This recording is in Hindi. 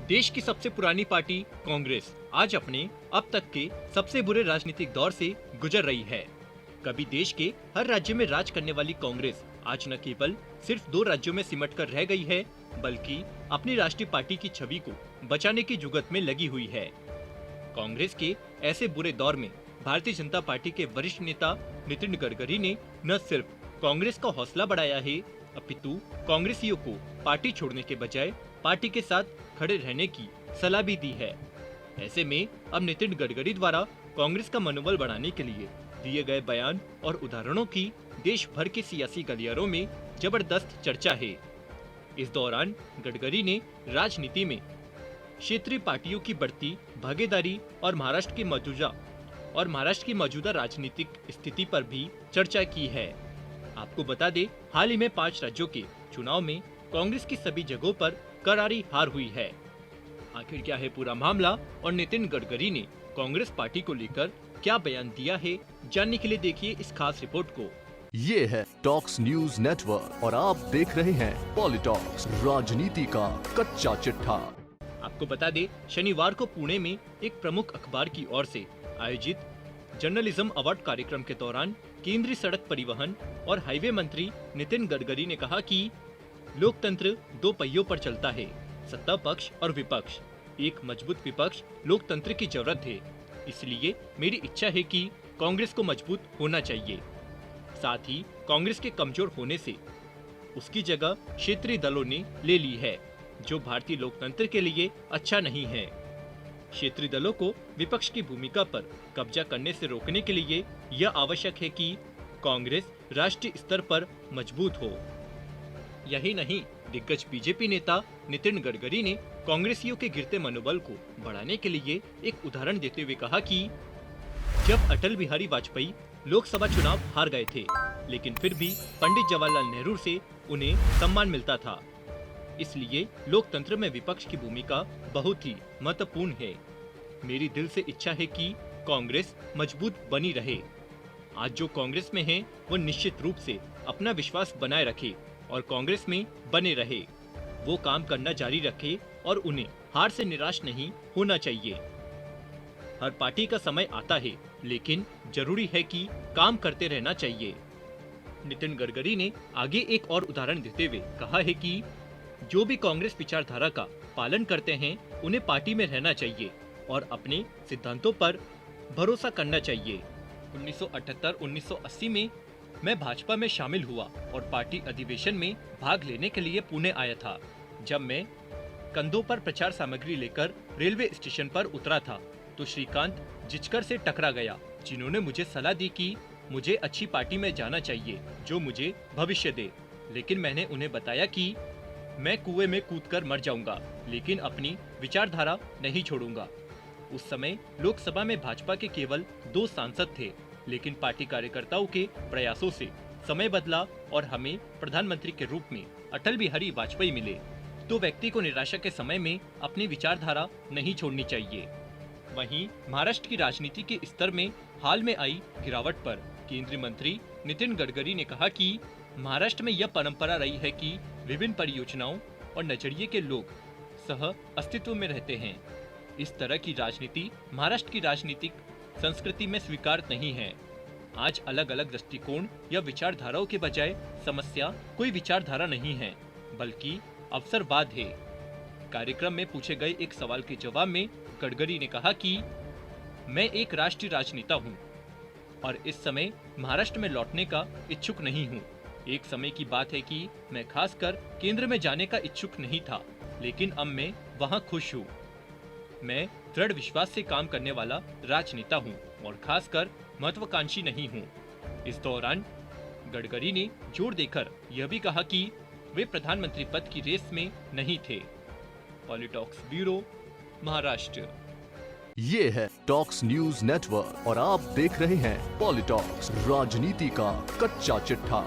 देश की सबसे पुरानी पार्टी कांग्रेस आज अपने अब तक के सबसे बुरे राजनीतिक दौर से गुजर रही है। कभी देश के हर राज्य में राज करने वाली कांग्रेस आज न केवल सिर्फ 2 राज्यों में सिमट कर रह गई है, बल्कि अपनी राष्ट्रीय पार्टी की छवि को बचाने की जुगत में लगी हुई है। कांग्रेस के ऐसे बुरे दौर में भारतीय जनता पार्टी के वरिष्ठ नेता नितिन गडकरी ने न सिर्फ कांग्रेस का हौसला बढ़ाया है, अपितु कांग्रेसियों को पार्टी छोड़ने के बजाय पार्टी के साथ खड़े रहने की सलाह भी दी है। ऐसे में अब नितिन गडकरी द्वारा कांग्रेस का मनोबल बढ़ाने के लिए दिए गए बयान और उदाहरणों की देश भर के सियासी गलियारों में जबरदस्त चर्चा है। इस दौरान गडकरी ने राजनीति में क्षेत्रीय पार्टियों की बढ़ती भागीदारी और महाराष्ट्र की मौजूदा राजनीतिक स्थिति पर भी चर्चा की है। आपको बता दें, हाल ही में 5 राज्यों के चुनाव में कांग्रेस की सभी जगहों पर करारी हार हुई है। आखिर क्या है पूरा मामला और नितिन गडकरी ने कांग्रेस पार्टी को लेकर क्या बयान दिया है, जानने के लिए देखिए इस खास रिपोर्ट को। ये है टॉक्स न्यूज नेटवर्क और आप देख रहे हैं पॉलिटॉक्स, राजनीति का कच्चा चिट्ठा। आपको बता दें, शनिवार को पुणे में एक प्रमुख अखबार की ओर से आयोजित जर्नलिज्म अवार्ड कार्यक्रम के दौरान केंद्रीय सड़क परिवहन और हाईवे मंत्री नितिन गडकरी ने कहा कि लोकतंत्र 2 पहियों पर चलता है, सत्ता पक्ष और विपक्ष। एक मजबूत विपक्ष लोकतंत्र की जरूरत है, इसलिए मेरी इच्छा है कि कांग्रेस को मजबूत होना चाहिए। साथ ही कांग्रेस के कमजोर होने से उसकी जगह क्षेत्रीय दलों ने ले ली है, जो भारतीय लोकतंत्र के लिए अच्छा नहीं है। क्षेत्रीय दलों को विपक्ष की भूमिका पर कब्जा करने से रोकने के लिए यह आवश्यक है कि कांग्रेस राष्ट्रीय स्तर पर मजबूत हो। यही नहीं, दिग्गज बीजेपी नेता नितिन गडकरी ने कांग्रेसियों के गिरते मनोबल को बढ़ाने के लिए एक उदाहरण देते हुए कहा कि जब अटल बिहारी वाजपेयी लोकसभा चुनाव हार गए थे, लेकिन फिर भी पंडित जवाहरलाल नेहरू से उन्हें सम्मान मिलता था। इसलिए लोकतंत्र में विपक्ष की भूमिका बहुत ही महत्वपूर्ण है। मेरी दिल से इच्छा है कि कांग्रेस मजबूत बनी रहे। आज जो कांग्रेस में है, वो निश्चित रूप से अपना विश्वास बनाए रखे और कांग्रेस में बने रहे। वो काम करना जारी रखे और उन्हें हार से निराश नहीं होना चाहिए। हर पार्टी का समय आता है, लेकिन जरूरी है कि काम करते रहना चाहिए। नितिन गडकरी ने आगे एक और उदाहरण देते हुए कहा है कि जो भी कांग्रेस विचारधारा का पालन करते हैं, उन्हें पार्टी में रहना चाहिए और अपने सिद्धांतों पर भरोसा करना चाहिए। 1978-1980 में मैं भाजपा में शामिल हुआ और पार्टी अधिवेशन में भाग लेने के लिए पुणे आया था। जब मैं कंधों पर प्रचार सामग्री लेकर रेलवे स्टेशन पर उतरा था, तो श्रीकांत जिचकर से टकरा गया, जिन्होंने मुझे सलाह दी कि मुझे अच्छी पार्टी में जाना चाहिए जो मुझे भविष्य दे। लेकिन मैंने उन्हें बताया कि मैं कुएं में कूदकर मर जाऊंगा, लेकिन अपनी विचारधारा नहीं छोड़ूंगा। उस समय लोकसभा में भाजपा के केवल 2 सांसद थे, लेकिन पार्टी कार्यकर्ताओं के प्रयासों से समय बदला और हमें प्रधानमंत्री के रूप में अटल बिहारी वाजपेयी मिले। तो व्यक्ति को निराशा के समय में अपनी विचारधारा नहीं छोड़नी चाहिए। वहीं महाराष्ट्र की राजनीति के स्तर में हाल में आई गिरावट पर केंद्रीय मंत्री नितिन गडकरी ने कहा कि महाराष्ट्र में यह परंपरा रही है कि विभिन्न परियोजनाओं और नजरिए के लोग सह अस्तित्व में रहते हैं। इस तरह की राजनीति महाराष्ट्र की राजनीतिक संस्कृति में स्वीकार नहीं है। आज अलग अलग दृष्टिकोण या विचारधाराओं के बजाय समस्या कोई विचारधारा नहीं है, बल्कि अवसरवाद है। कार्यक्रम में पूछे गए एक सवाल के जवाब में गडकरी ने कहा कि मैं एक राष्ट्रीय राजनेता हूं और इस समय महाराष्ट्र में लौटने का इच्छुक नहीं हूं। एक समय की बात है कि मैं खासकर केंद्र में जाने का इच्छुक नहीं था, लेकिन अब मैं वहां खुश हूं। मैं दृढ़ विश्वास से काम करने वाला राजनेता हूं और खासकर महत्वाकांक्षी नहीं हूं। इस दौरान गडकरी ने जोर देकर यह भी कहा कि वे प्रधानमंत्री पद की रेस में नहीं थे। पॉलिटॉक्स ब्यूरो, महाराष्ट्र। ये है टॉक्स न्यूज नेटवर्क और आप देख रहे हैं पॉलिटॉक्स, राजनीति का कच्चा चिट्ठा।